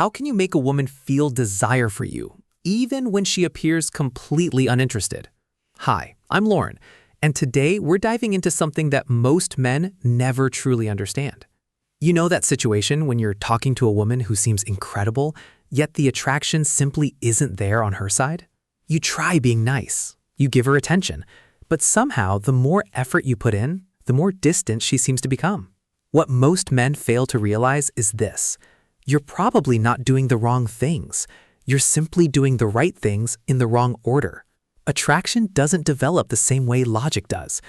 How can you make a woman feel desire for you, even when she appears completely uninterested? Hi, I'm Lauren, and today we're diving into something that most men never truly understand. You know that situation when you're talking to a woman who seems incredible, yet the attraction simply isn't there on her side? You try being nice, you give her attention, but somehow the more effort you put in, the more distant she seems to become. What most men fail to realize is this: you're probably not doing the wrong things. You're simply doing the right things in the wrong order. Attraction doesn't develop the same way logic does.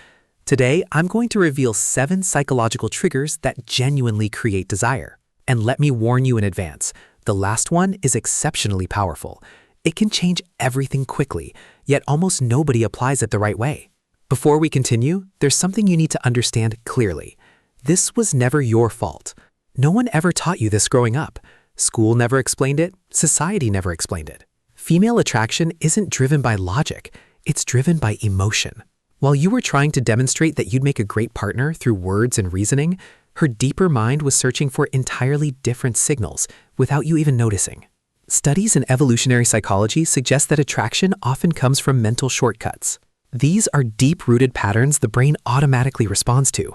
Today, I'm going to reveal 7 psychological triggers that genuinely create desire. And let me warn you in advance, the last one is exceptionally powerful. It can change everything quickly, yet almost nobody applies it the right way. Before we continue, there's something you need to understand clearly. This was never your fault. No one ever taught you this growing up. School never explained it. Society never explained it. Female attraction isn't driven by logic. It's driven by emotion. While you were trying to demonstrate that you'd make a great partner through words and reasoning, her deeper mind was searching for entirely different signals without you even noticing. Studies in evolutionary psychology suggest that attraction often comes from mental shortcuts. These are deep-rooted patterns the brain automatically responds to.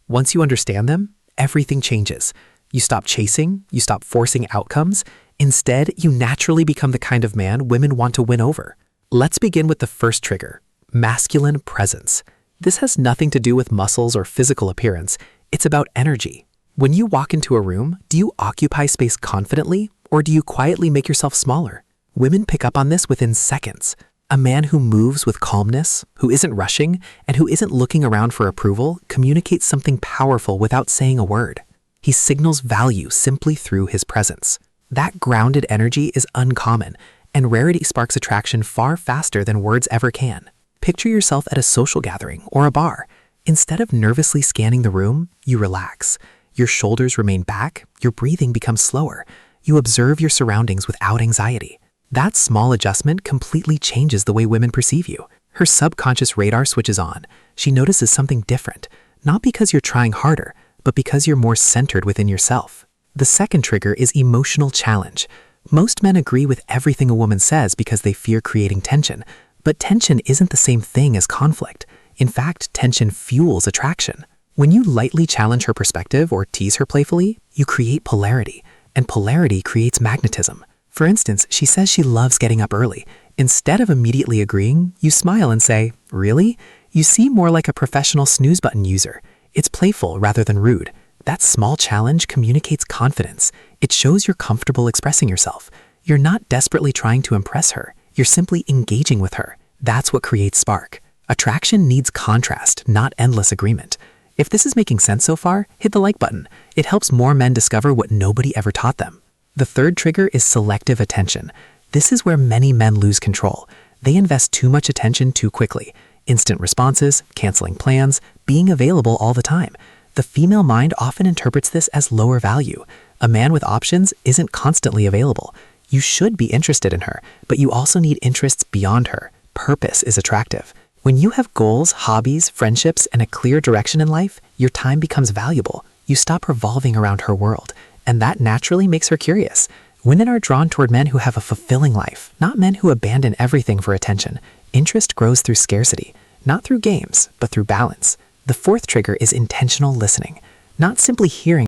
Once you understand them, everything changes. You stop chasing, you stop forcing outcomes. Instead, you naturally become the kind of man women want to win over. Let's begin with the first trigger: masculine presence. This has nothing to do with muscles or physical appearance. It's about energy. When you walk into a room, do you occupy space confidently, or do you quietly make yourself smaller? Women pick up on this within seconds. A man who moves with calmness, who isn't rushing, and who isn't looking around for approval communicates something powerful without saying a word. He signals value simply through his presence. That grounded energy is uncommon, and rarity sparks attraction far faster than words ever can. Picture yourself at a social gathering or a bar. Instead of nervously scanning the room, you relax. Your shoulders remain back, your breathing becomes slower. You observe your surroundings without anxiety. That small adjustment completely changes the way women perceive you. Her subconscious radar switches on. She notices something different, not because you're trying harder, but because you're more centered within yourself. The second trigger is emotional challenge. Most men agree with everything a woman says because they fear creating tension, but tension isn't the same thing as conflict. In fact, tension fuels attraction. When you lightly challenge her perspective or tease her playfully, you create polarity, and polarity creates magnetism. For instance, she says she loves getting up early. Instead of immediately agreeing, you smile and say, "Really? You seem more like a professional snooze button user." It's playful rather than rude. That small challenge communicates confidence. It shows you're comfortable expressing yourself. You're not desperately trying to impress her. You're simply engaging with her. That's what creates spark. Attraction needs contrast, not endless agreement. If this is making sense so far, hit the like button. It helps more men discover what nobody ever taught them. The third trigger is selective attention. This is where many men lose control. They invest too much attention too quickly. Instant responses, canceling plans, being available all the time. The female mind often interprets this as lower value. A man with options isn't constantly available. You should be interested in her, but you also need interests beyond her. Purpose is attractive. When you have goals, hobbies, friendships, and a clear direction in life, your time becomes valuable. You stop revolving around her world, and that naturally makes her curious. Women are drawn toward men who have a fulfilling life, not men who abandon everything for attention. Interest grows through scarcity, not through games, but through balance. The fourth trigger is intentional listening, not simply hearing